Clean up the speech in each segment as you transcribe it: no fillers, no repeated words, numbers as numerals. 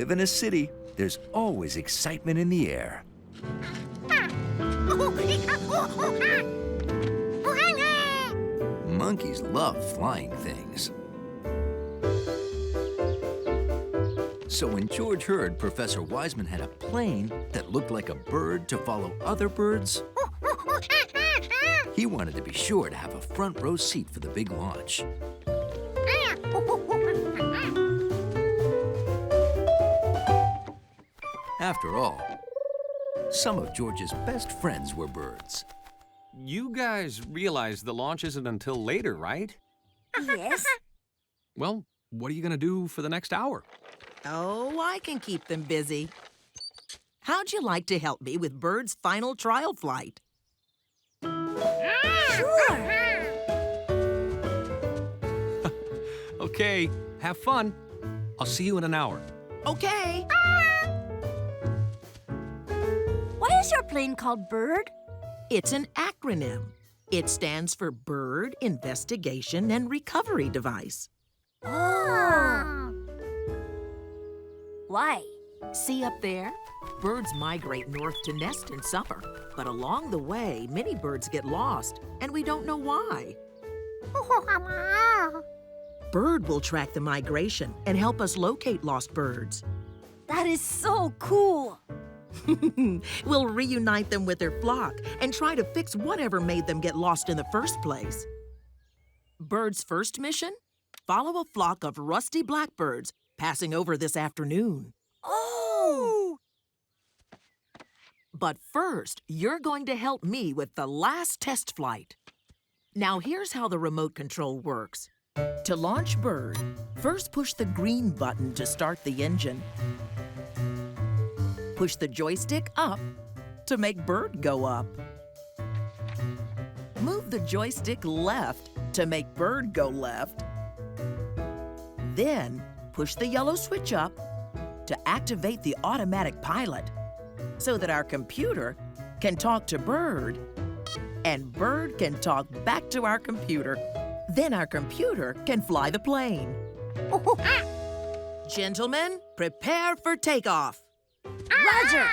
live in a city, there's always excitement in the air. Monkeys love flying things. So when George heard Professor Wiseman had a plane that looked like a bird to follow other birds, he wanted to be sure to have a front row seat for the big launch. After all, some of George's best friends were birds. You guys realize the launch isn't until later, right? Yes. Well, what are you going to do for the next hour? Oh, I can keep them busy. How'd you like to help me with Bird's final trial flight? Sure. Okay, have fun. I'll see you in an hour. Okay. Why is your plane called B.I.R.D? It's an acronym. It stands for Bird Investigation and Recovery Device. Oh. Why? See up there? Birds migrate north to nest in summer, but along the way, many birds get lost, and we don't know why. Bird will track the migration and help us locate lost birds. That is so cool. We'll reunite them with their flock and try to fix whatever made them get lost in the first place. Bird's first mission? Follow a flock of rusty blackbirds passing over this afternoon. Oh! But first, you're going to help me with the last test flight. Now here's how the remote control works. To launch Bird, first push the green button to start the engine. Push the joystick up to make Bird go up. Move the joystick left to make Bird go left. Then push the yellow switch up to activate the automatic pilot so that our computer can talk to Bird and Bird can talk back to our computer. Then our computer can fly the plane. Gentlemen, prepare for takeoff. Roger!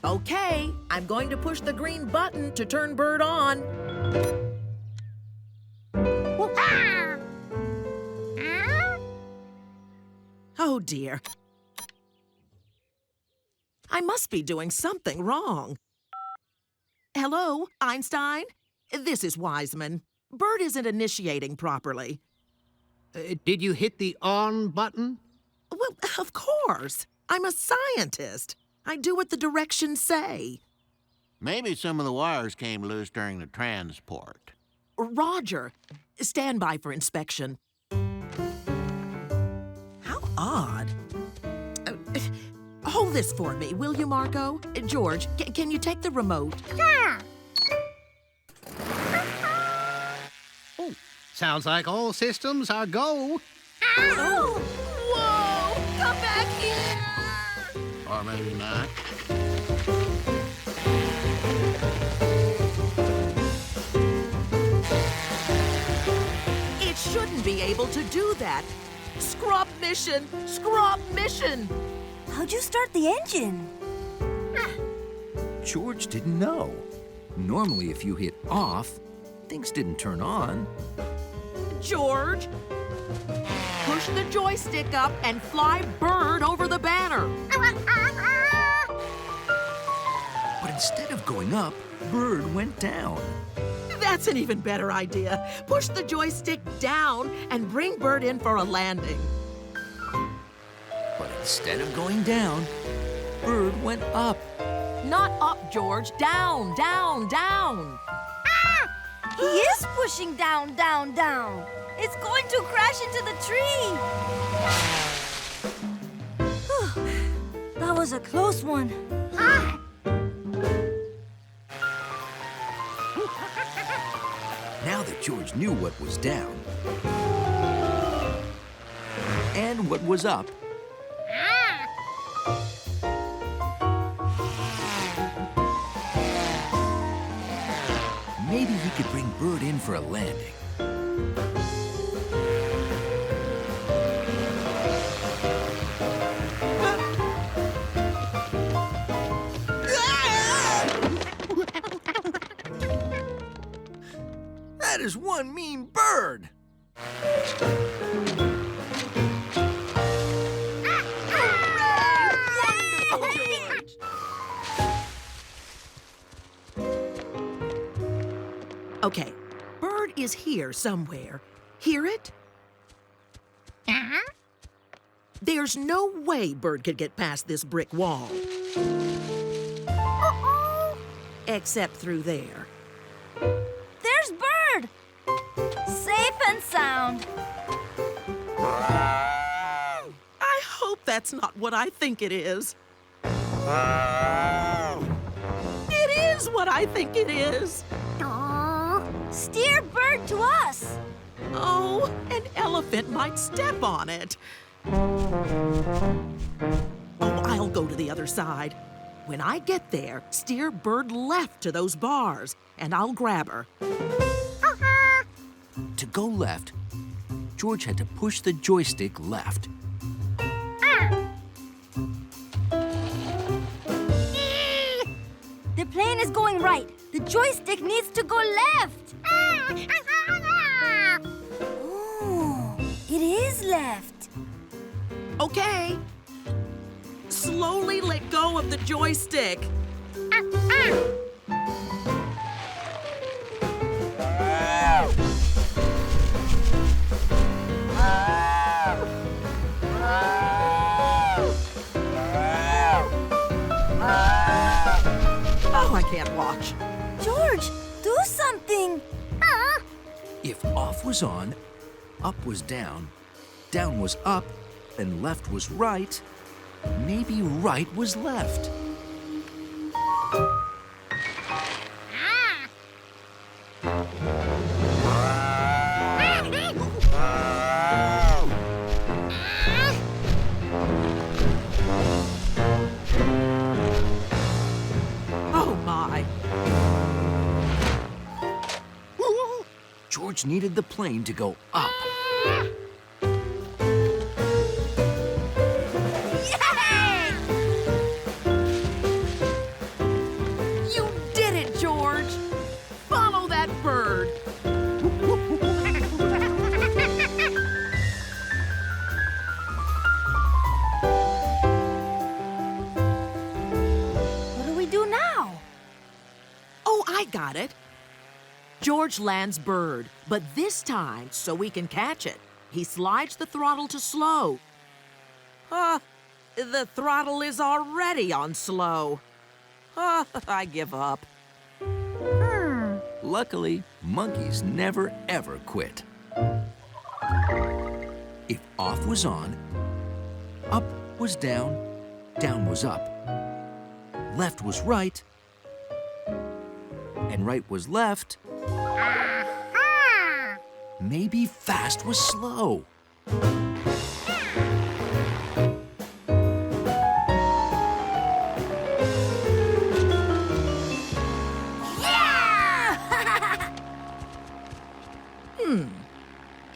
Okay, I'm going to push the green button to turn Bird on. Oh dear. I must be doing something wrong. Hello, Einstein? This is Wiseman. Bird isn't initiating properly. Did you hit the on button? Well, of course. I'm a scientist. I do what the directions say. Maybe some of the wires came loose during the transport. Roger, stand by for inspection. How odd. Hold this for me, will you, Marco? George, can you take the remote? Sure. Oh, sounds like all systems are go. Oh! Whoa! Come back here! Or maybe not. It shouldn't be able to do that. Scrub mission! Scrub mission! How'd you start the engine? George didn't know. Normally, if you hit off, things didn't turn on. George, push the joystick up and fly Bird over the banner. But instead of going up, Bird went down. That's an even better idea. Push the joystick down and bring Bird in for a landing. But instead of going down, Bird went up. Not up, George. Down, down, down. He is pushing down, down, down. It's going to crash into the tree. That was a close one. Now that George knew what was down and what was up, maybe he could bring Bird in for a landing. That is one mean bird. Okay, Bird is here somewhere. Hear it? There's no way Bird could get past this brick wall. Except through there. There's Bird! Safe and sound. I hope that's not what I think it is. It is what I think it is. Steer Bird to us. Oh, an elephant might step on it. Oh, I'll go to the other side. When I get there, steer Bird left to those bars, and I'll grab her. To go left, George had to push the joystick left. The plane is going right. The joystick needs to go left. Oh, it is left. Okay. Slowly let go of the joystick. Oh, I can't watch. George, do something. If off was on, up was down was up, and left was right, maybe right was left. Oh, my. George needed the plane to go up. You did it, George. Follow that bird. What do we do now? Oh, I got it. George lands Bird, but this time, so we can catch it, he slides the throttle to slow. The throttle is already on slow. I give up. Luckily, monkeys never ever quit. If off was on, up was down was up. Left was right, and right was left. Maybe fast was slow.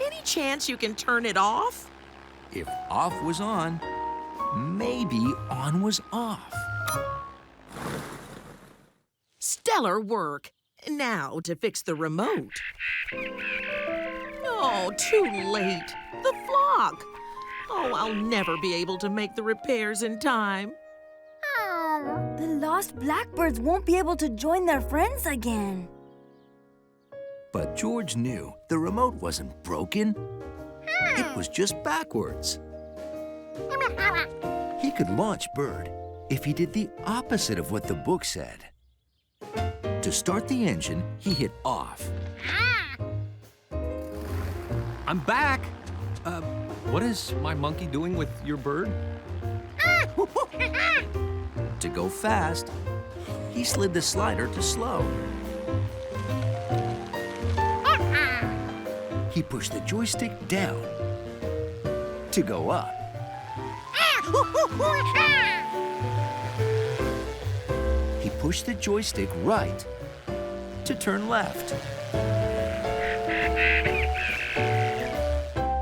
Any chance you can turn it off? If off was on, maybe on was off. Stellar work. Now to fix the remote. Oh, too late. The flock. Oh, I'll never be able to make the repairs in time. The lost blackbirds won't be able to join their friends again. But George knew the remote wasn't broken. It was just backwards. He could launch Bird if he did the opposite of what the book said. To start the engine, he hit off. I'm back. What is my monkey doing with your bird? To go fast, he slid the slider to slow. He pushed the joystick down to go up. He pushed the joystick right to turn left.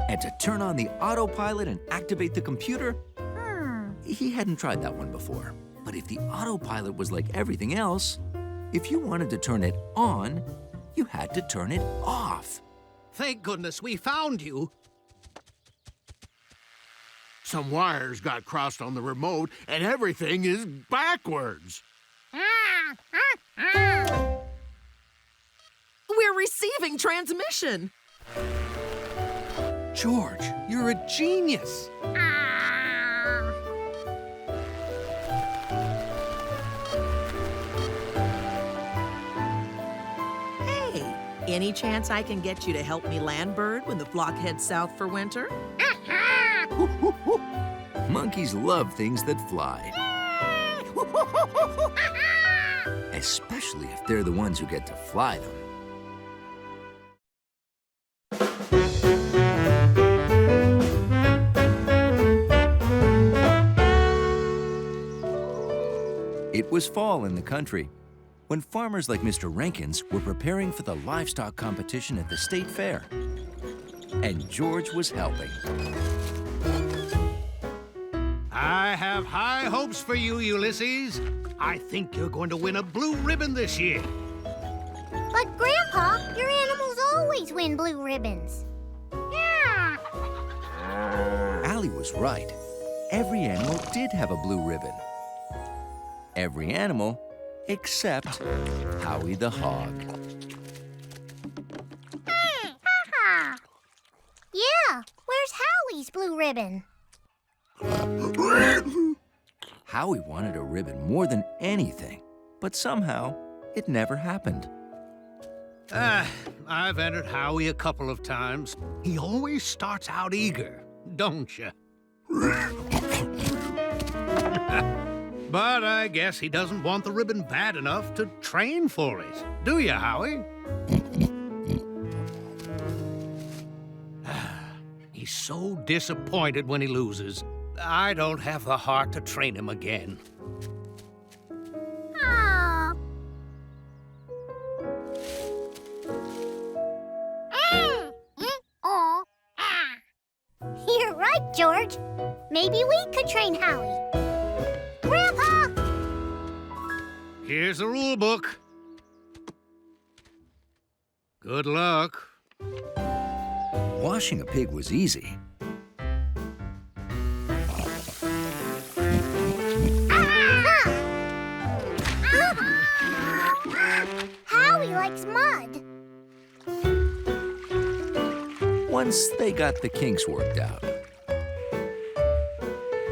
And to turn on the autopilot and activate the computer, he hadn't tried that one before. But if the autopilot was like everything else, if you wanted to turn it on, You had to turn it off. Thank goodness we found you. Some wires got crossed on the remote, and everything is backwards. We're receiving transmission. George, you're a genius. Hey, any chance I can get you to help me land Bird when the flock heads south for winter? Monkeys love things that fly. Especially if they're the ones who get to fly them. It was fall in the country, when farmers like Mr. Rankins were preparing for the livestock competition at the state fair. And George was helping. I have high hopes for you, Ulysses. I think you're going to win a blue ribbon this year. But, Grandpa, your animals always win blue ribbons. Allie was right. Every animal did have a blue ribbon. Every animal except Howie the hog. Yeah, where's Howie's blue ribbon? Howie wanted a ribbon more than anything, but somehow it never happened. I've entered Howie a couple of times. He always starts out eager, don't you? But I guess he doesn't want the ribbon bad enough to train for it. Do you, Howie? He's so disappointed when he loses. I don't have the heart to train him again. Aw. Aw. You're right, George. Maybe we could train Howie. Grandpa! Here's the rule book. Good luck. Washing a pig was easy. Howie likes mud. Once they got the kinks worked out.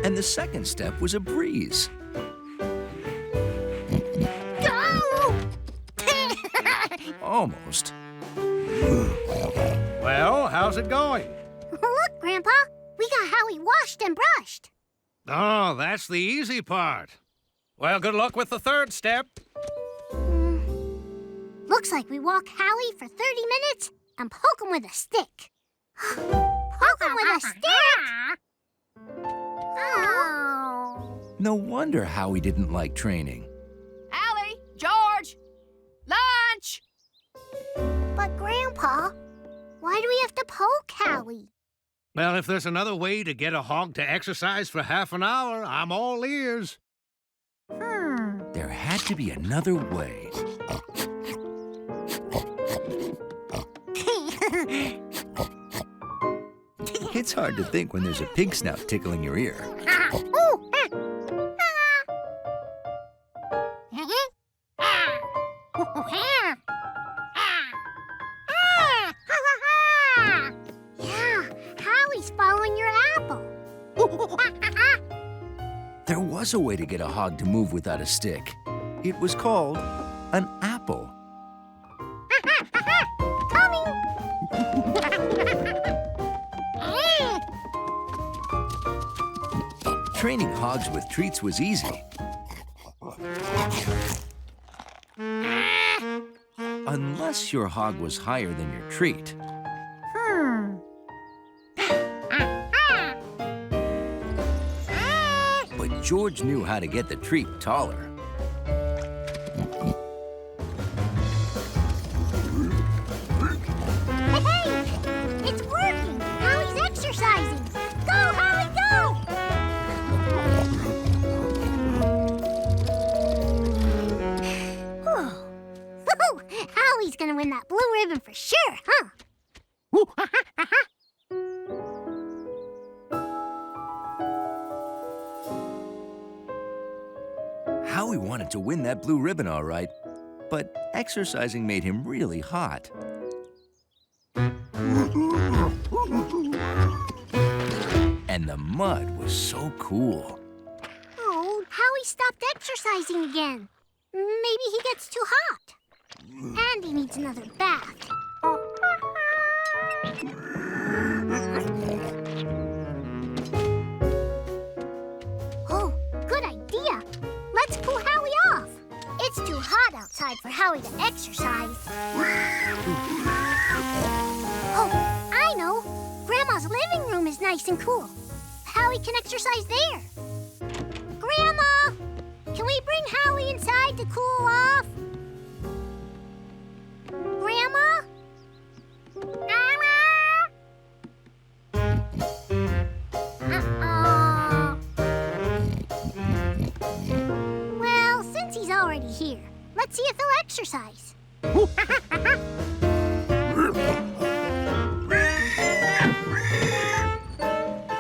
And the second step was a breeze. Go! Almost. Well, how's it going? Look, Grandpa, we got Howie washed and brushed. Oh, that's the easy part. Well, good luck with the third step. Looks like we walk Howie for 30 minutes and poke him with a stick. Poke him with a stick! Oh. No wonder Howie didn't like training. Allie, George, lunch! But, Grandpa, why do we have to poke Howie? Well, if there's another way to get a hog to exercise for half an hour, I'm all ears. There had to be another way. It's hard to think when there's a pig snout tickling your ear. Yeah, Howie's following your apple. There was a way to get a hog to move without a stick. It was called an apple. Coming. Training hogs with treats was easy. Unless your hog was higher than your treat. But George knew how to get the treat taller. Hey, it's working. Howie's exercising. Go, Howie, go! Whew. Howie's Howie's gonna win that blue ribbon for sure, huh? Howie wanted to win that blue ribbon all right, but exercising made him really hot. And the mud was so cool. Oh, Howie stopped exercising again. Maybe he gets too hot. And he needs another bath. Oh, good idea. Let's cool Howie off. It's too hot outside for Howie to exercise. Oh, I know. Grandma's living room is nice and cool. Howie can exercise there. Grandma, can we bring Howie inside to cool off? Grandma? Well, since he's already here, let's see if he'll exercise.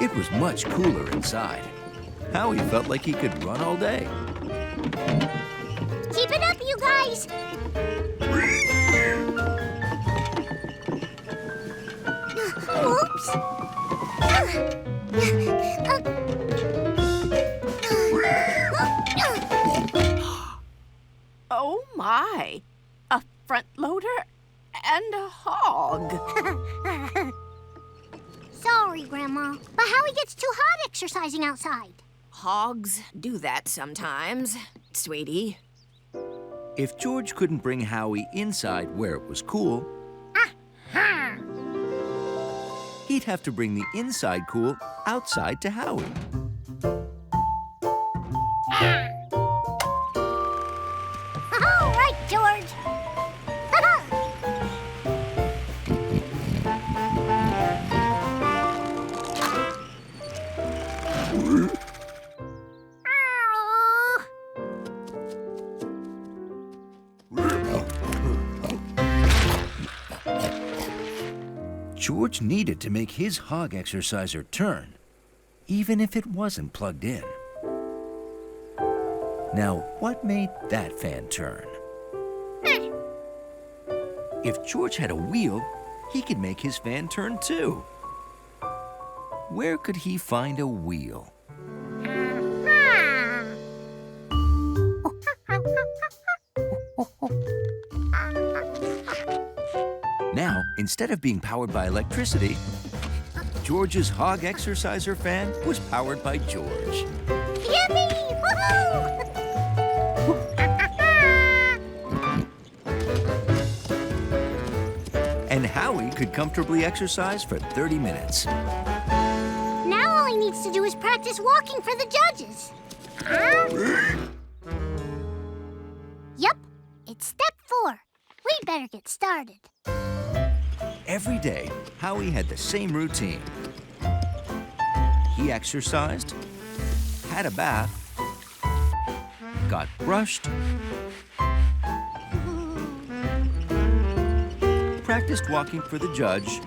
It was much cooler inside. Howie felt like he could run all day. Keep it up, you guys. Oops. Oh my! A front loader and a hog. Sorry, Grandma, but Howie gets too hot exercising outside. Hogs do that sometimes, sweetie. If George couldn't bring Howie inside where it was cool, he'd have to bring the inside cool outside to Howie. All right, George. George needed to make his hog exerciser turn, even if it wasn't plugged in. Now, what made that fan turn? If George had a wheel, he could make his fan turn too. Where could he find a wheel? Now, instead of being powered by electricity, George's hog exerciser fan was powered by George. Yippee! Woohoo! And Howie could comfortably exercise for 30 minutes. Now all he needs to do is practice walking for the judges. Yup, it's step 4. We'd better get started. Every day, Howie had the same routine. He exercised, had a bath, got brushed, practiced walking for the judge,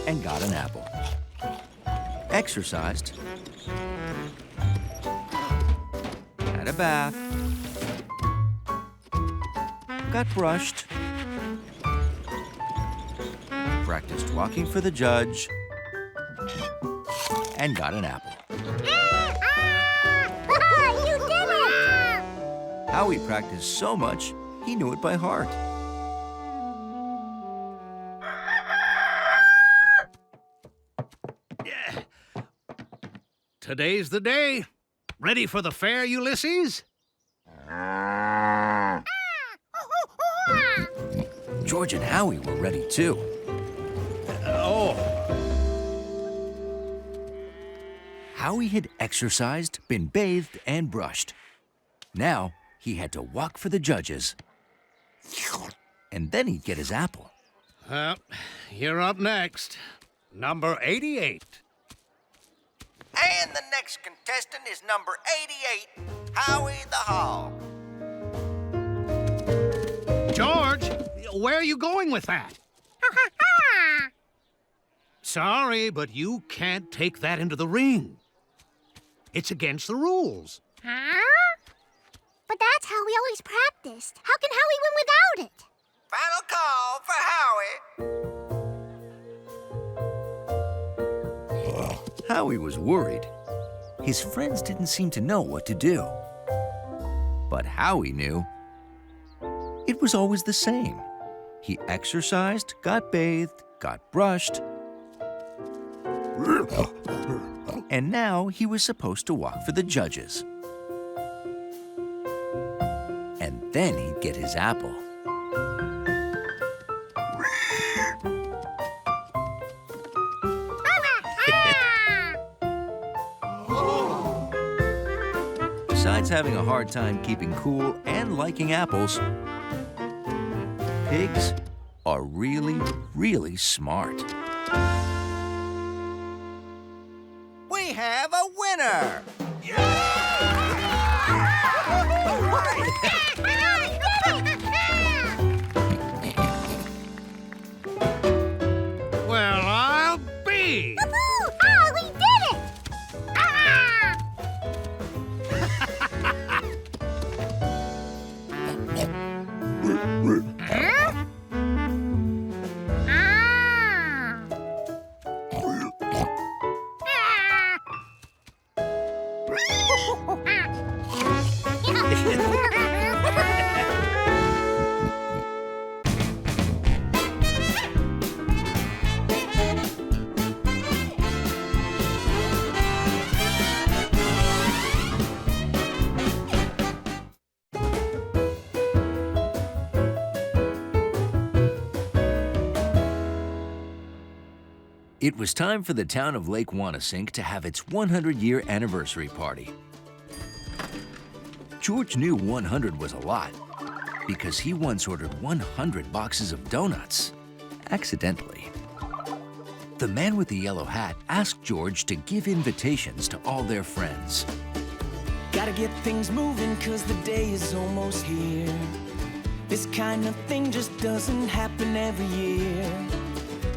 and got an apple. Exercised, had a bath, got brushed, practiced walking for the judge, and got an apple. You did it! Howie practiced so much, he knew it by heart. Today's the day. Ready for the fair, Ulysses? George and Howie were ready too. Howie had exercised, been bathed, and brushed. Now he had to walk for the judges. And then he'd get his apple. You're up next. Number 88. next contestant is number 88, Howie the Hog. George, where are you going with that? Sorry, but you can't take that into the ring. It's against the rules. Huh? But that's how we always practiced. How can Howie win without it? Final call for Howie. Howie was worried. His friends didn't seem to know what to do. But Howie knew. It was always the same. He exercised, got bathed, got brushed, and now he was supposed to walk for the judges. And then he'd get his apple. Besides having a hard time keeping cool and liking apples, pigs are really, really smart. We have a winner! Well, I'll be. Woohoo! Howie did it! It was time for the town of Lake Wanasink to have its 100-year anniversary party. George knew 100 was a lot because he once ordered 100 boxes of donuts, accidentally. The man with the yellow hat asked George to give invitations to all their friends. Gotta get things moving 'cause the day is almost here. This kind of thing just doesn't happen every year.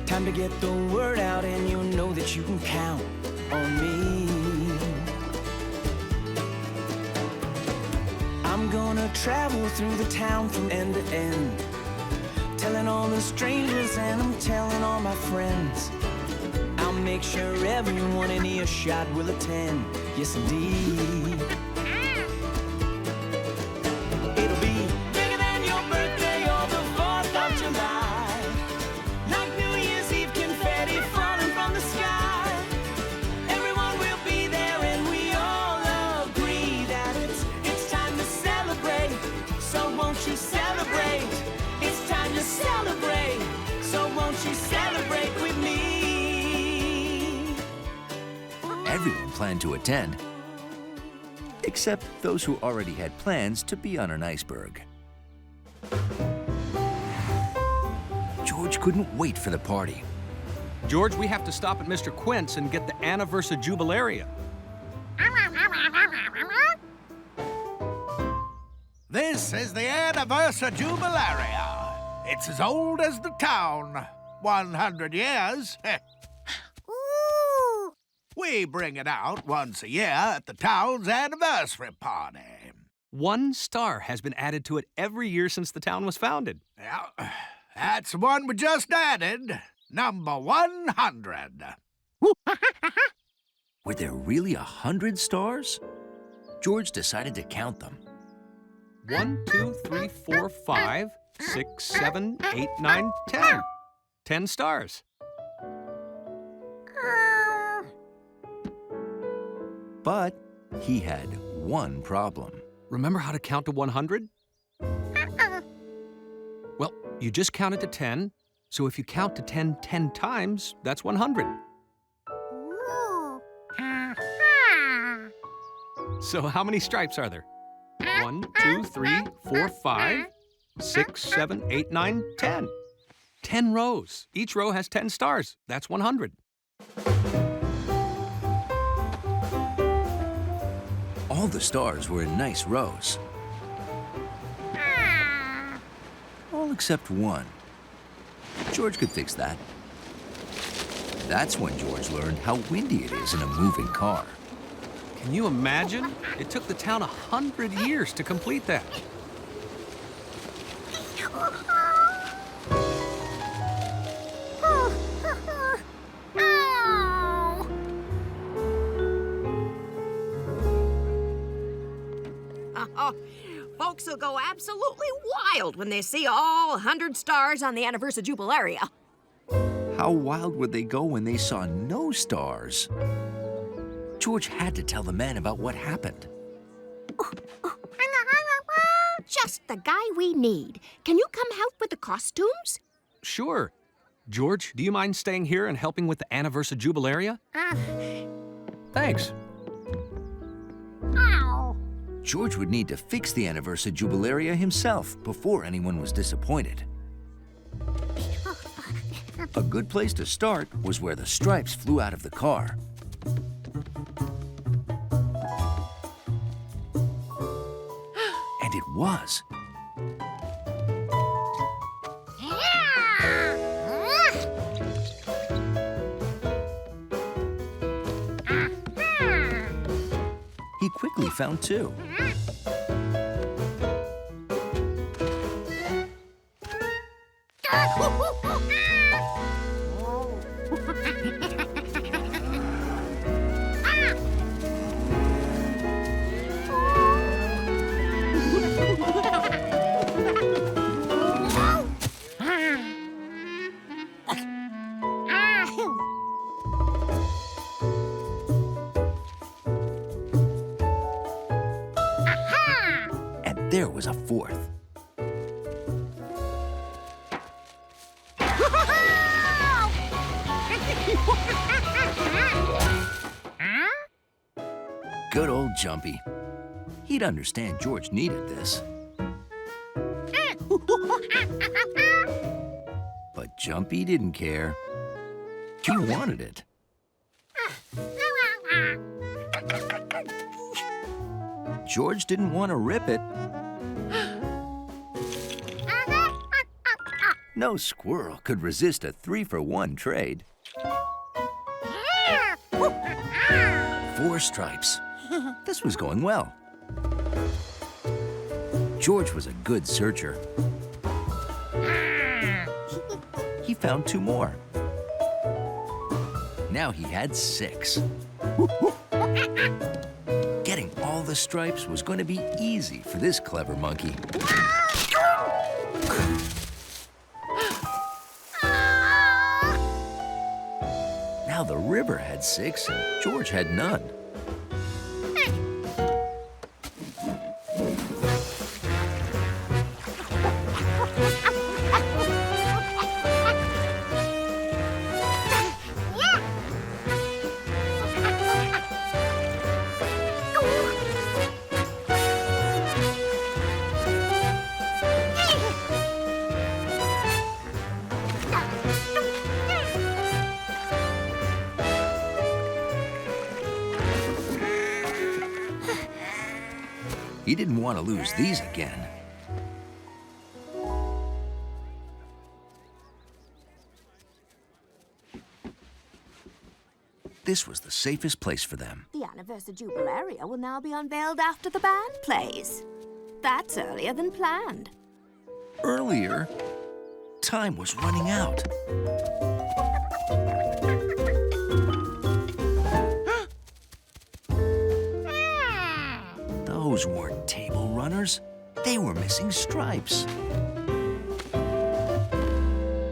Time to get the word out and you know that you can count on me. I'm gonna travel through the town from end to end, telling all the strangers and I'm telling all my friends. I'll make sure everyone in earshot will attend, yes indeed. It'll be bigger than your birthday or the 4th of July, like New Year's Eve confetti falling from the sky. Everyone will be there and we all agree that it's time to celebrate. So won't you celebrate? It's time to celebrate. So won't you celebrate with me? Everyone planned to attend, except those who already had plans to be on an iceberg. George couldn't wait for the party. George, we have to stop at Mr. Quint's and get the Anniversary Jubilaria. This is the Anniversary Jubilaria. It's as old as the town. 100 years. Ooh! We bring it out once a year at the town's anniversary party. 1 star has been added to it every year since the town was founded. Yeah, that's the one we just added. Number 100. Were there really 100 stars? George decided to count them. 1, 2, 3, 4, 5, 6, 7, 8, 9, 10. 10 stars. But he had one problem. Remember how to count to 100? Well, you just counted to 10, so if you count to 10 10 times, that's 100. Ooh. So how many stripes are there? 1, 2, 3, 4, 5, 6, 7, 8, 9, 10. 10 rows. Each row has 10 stars. That's 100. All the stars were in nice rows. All except one. George could fix that. That's when George learned how windy it is in a moving car. Can you imagine? It took the town 100 years to complete that. Folks will go absolutely wild when they see all 100 stars on the Anniversary Jubilaria. How wild would they go when they saw no stars? George had to tell the man about what happened. Just the guy we need. Can you come help with the costumes? Sure. George, do you mind staying here and helping with the Anniversary Jubilaria? Thanks. George would need to fix the Anniversary Jubilaria himself before anyone was disappointed. A good place to start was where the stripes flew out of the car. And it was. He quickly found two. And there was a fourth. Good old Jumpy. He'd understand George needed this. But Jumpy didn't care. He wanted it. George didn't want to rip it. No squirrel could resist a 3-for-1 trade. 4 stripes. This was going well. George was a good searcher. He found 2 more. Now he had 6. Getting all the stripes was going to be easy for this clever monkey. Now the river had 6 and George had none. He didn't want to lose these again. This was the safest place for them. The Anniversary Jubilaria will now be unveiled after the band plays. That's earlier than planned. Earlier, time was running out. Those weren't table runners. They were missing stripes.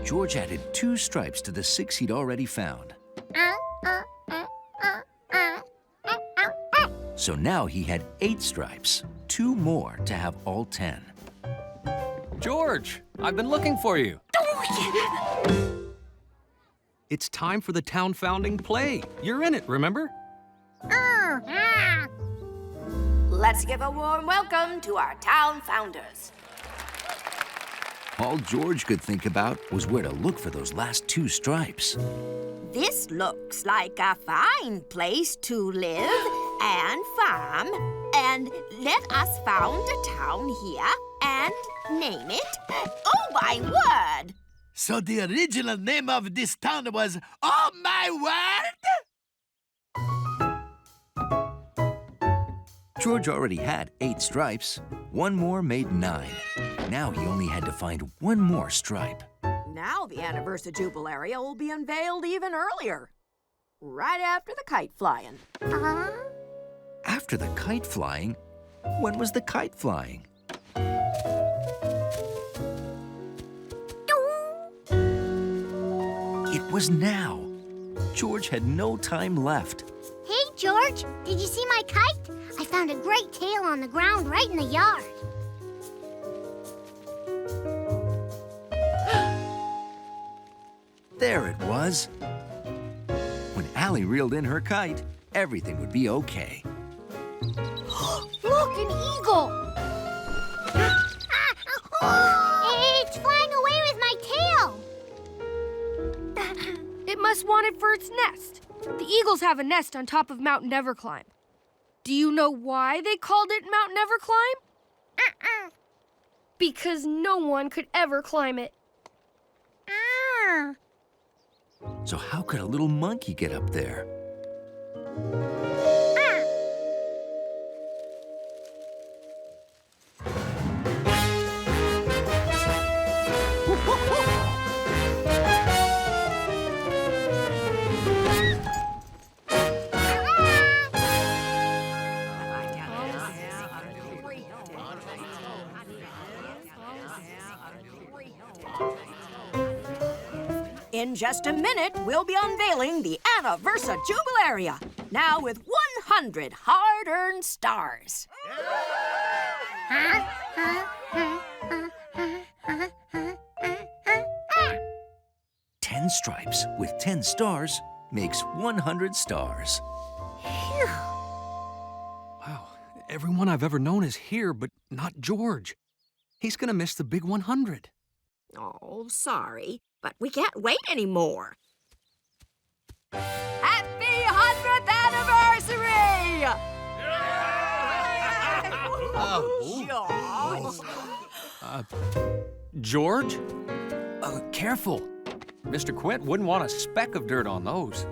George added 2 stripes to the 6 he'd already found. So now he had 8 stripes, 2 more to have all 10. George, I've been looking for you. It's time for the town founding play. You're in it, remember? Let's give a warm welcome to our town founders. All George could think about was where to look for those last 2 stripes. This looks like a fine place to live and farm And let us found a town here and name it Oh My Word. So the original name of this town was Oh My Word? George already had 8 stripes. One more made 9. Now he only had to find one more stripe. Now the Anniversary Jubilaria will be unveiled even earlier. Right after the kite flying. After the kite flying? When was the kite flying? It was now. George had no time left. Hey, George, did you see my kite? I found a great tail on the ground right in the yard. There it was. When Allie reeled in her kite, everything would be okay. Look, an eagle! It's flying away with my tail! It must want it for its nest. The eagles have a nest on top of Mount Neverclimb. Do you know why they called it Mount Neverclimb? Because no one could ever climb it. So how could a little monkey get up there? In just a minute, we'll be unveiling the Anniversary Jubilaria, now with 100 hard-earned stars. 10 stripes with 10 stars makes 100 stars. Wow, everyone I've ever known is here, but not George. He's gonna miss the big 100. Oh, sorry, but we can't wait anymore. Happy 100th anniversary! George? Careful. Mr. Quint wouldn't want a speck of dirt on those.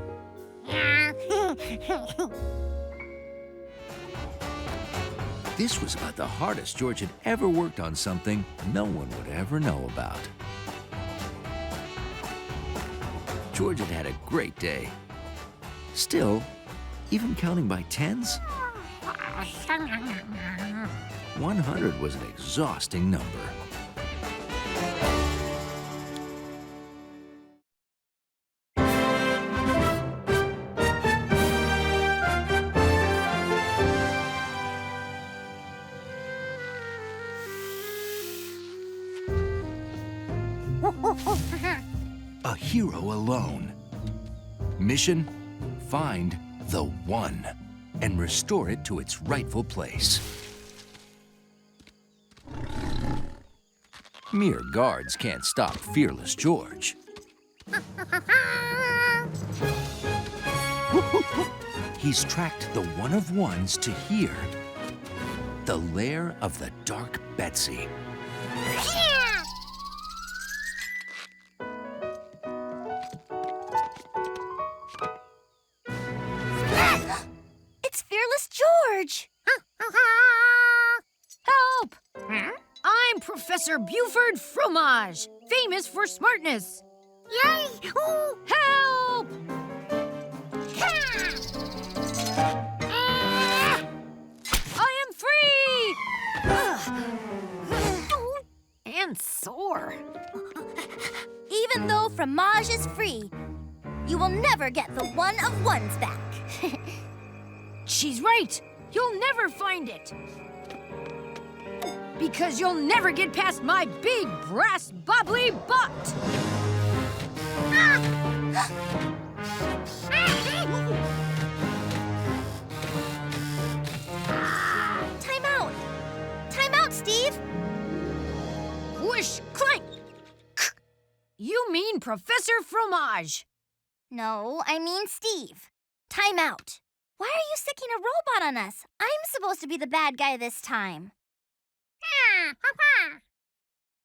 This was about the hardest George had ever worked on something no one would ever know about. George had had a great day. Still, even counting by tens, 100 was an exhausting number. A hero alone. Mission: find the one and restore it to its rightful place. Mere guards can't stop fearless George. He's tracked the one of ones to here, the lair of the Dark Betsy. It's Fearless George! Help! I'm Professor Buford Fromage, famous for smartness. Yay! Help! I am free! And sore. Even though Fromage is free, you will never get the one of ones back. She's right. You'll never find it. Because you'll never get past my big brass bobbly butt. Time out! Time out, Steve! Whoosh, clank. You mean Professor Fromage. No, I mean Steve. Time out. Why are you sticking a robot on us? I'm supposed to be the bad guy this time.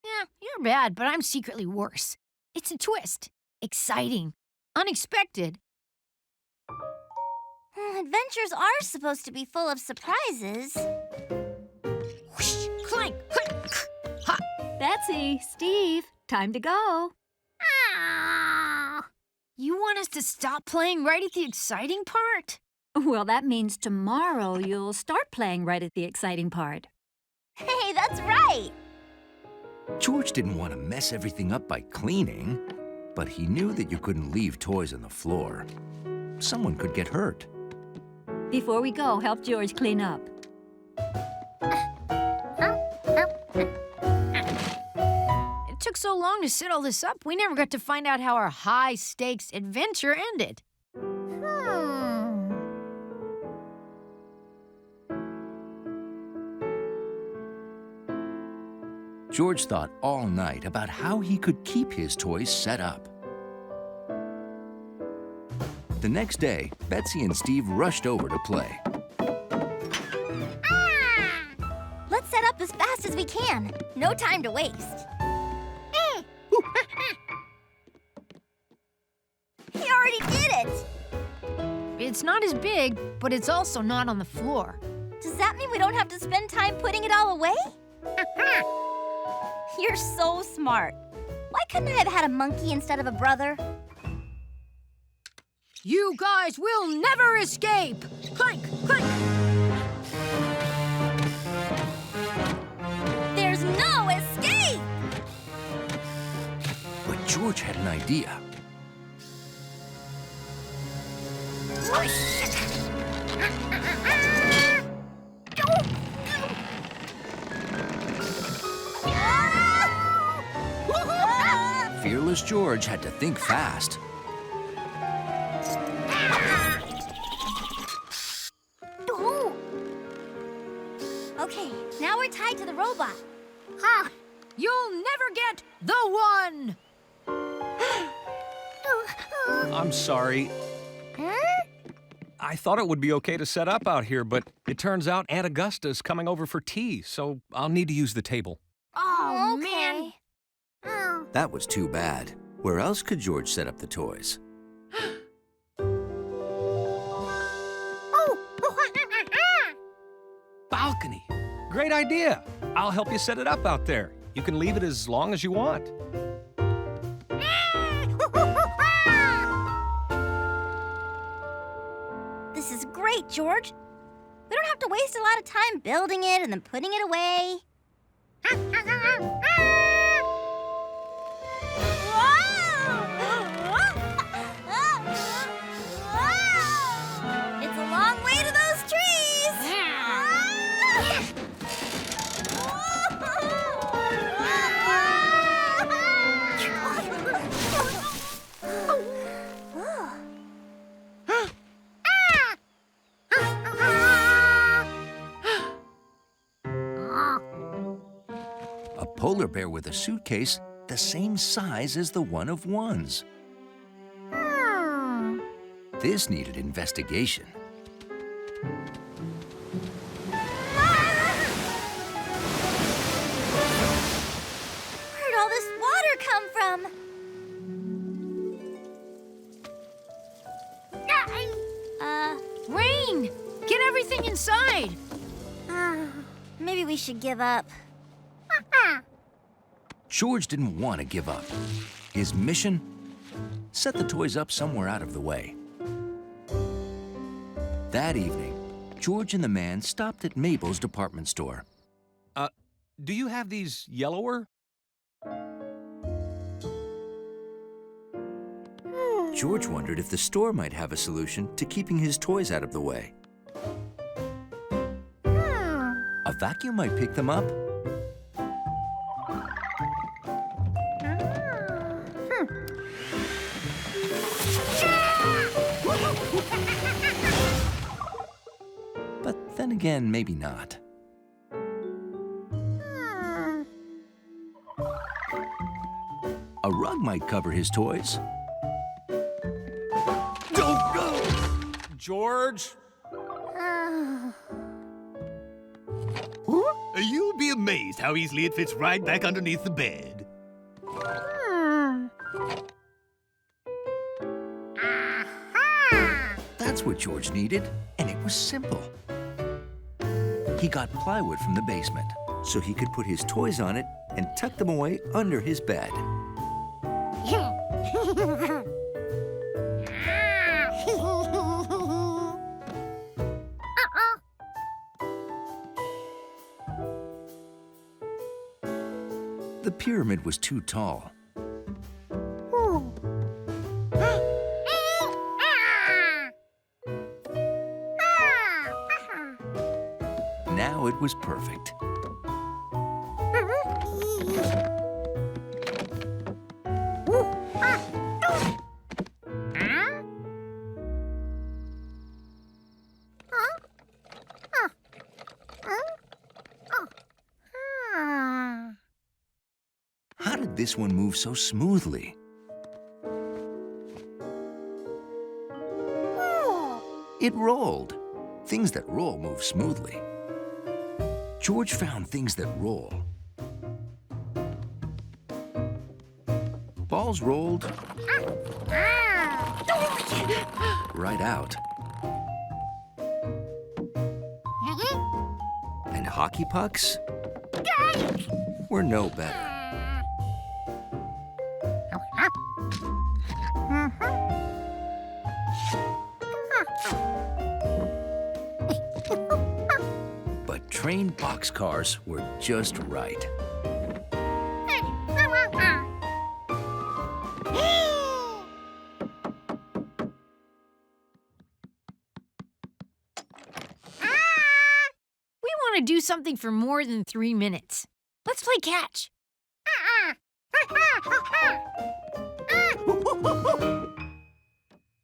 Yeah, you're bad, but I'm secretly worse. It's a twist. Exciting. Unexpected. Adventures are supposed to be full of surprises. Whoosh, clank, clank. Ha! Betsy, Steve, time to go. You want us to stop playing right at the exciting part? Well, that means tomorrow you'll start playing right at the exciting part. Hey, that's right. George didn't want to mess everything up by cleaning, but he knew that you couldn't leave toys on the floor. Someone could get hurt. Before we go, help George clean up. It took so long to set all this up, we never got to find out how our high-stakes adventure ended. George thought all night about how he could keep his toys set up. The next day, Betsy and Steve rushed over to play. Let's set up as fast as we can. No time to waste. He already did it! It's not as big, but it's also not on the floor. Does that mean we don't have to spend time putting it all away? You're so smart. Why couldn't I have had a monkey instead of a brother? You guys will never escape! Clank, clank! There's no escape! But George had an idea. Fearless George had to think fast. Okay, now we're tied to the robot. You'll never get the one! I'm sorry. I thought it would be okay to set up out here, but it turns out Aunt Augusta's coming over for tea, so I'll need to use the table. Oh, Okay. man! That was too bad. Where else could George set up the toys? Balcony. Great idea. I'll help you set it up out there. You can leave it as long as you want. This is great, George. We don't have to waste a lot of time building it and then putting it away. It's a long way to those trees. A polar bear with a suitcase the same size as the one of ones. This needed investigation. Where'd all this water come from? Rain! Get everything inside! Maybe we should give up. George didn't want to give up. His mission? Set the toys up somewhere out of the way. That evening, George and the man stopped at Mabel's department store. Do you have these yellower? George wondered if the store might have a solution to keeping his toys out of the way. A vacuum might pick them up. But then again, maybe not. A rug might cover his toys. George, You'll be amazed how easily it fits right back underneath the bed. That's what George needed, and it was simple. He got plywood from the basement so he could put his toys on it and tuck them away under his bed. The pyramid was too tall. Now it was perfect. How did this one move so smoothly? It rolled. Things that roll move smoothly. George found things that roll. Balls rolled right out. And hockey pucks were no better. But trained boxcars were just right. We want to do something for more than 3 minutes. Let's play catch.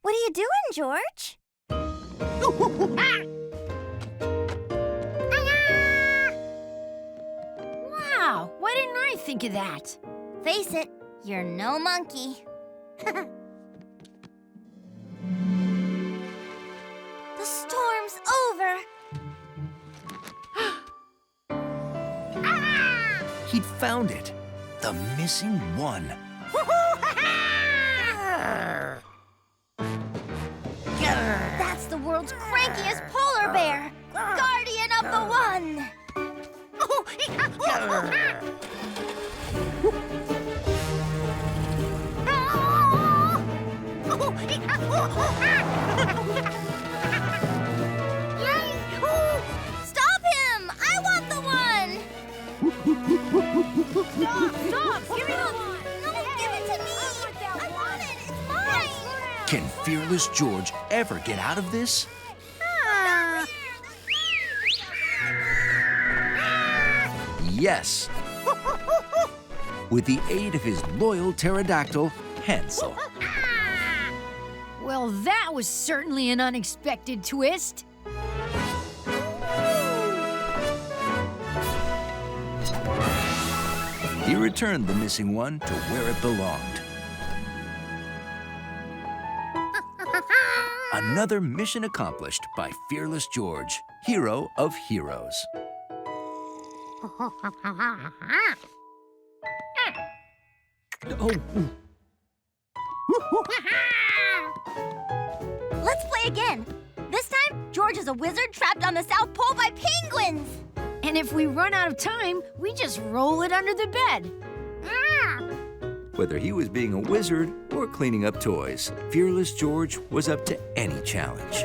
What are you doing, George? Wow, why didn't I think of that? Face it, you're no monkey. The storm's over. He'd found it. The missing one. That's the world's crankiest polar bear, guardian of the one. Stop him! I want the one! Stop! Give me the one! No, give it to me! I want it! It's mine! Can Fearless George ever get out of this? Yes! With the aid of his loyal pterodactyl, Hansel. Well, that was certainly an unexpected twist. He returned the missing one to where it belonged. Another mission accomplished by Fearless George, hero of heroes. Let's play again. This time, George is a wizard trapped on the South Pole by penguins. And if we run out of time, we just roll it under the bed. Whether he was being a wizard or cleaning up toys, Fearless George was up to any challenge.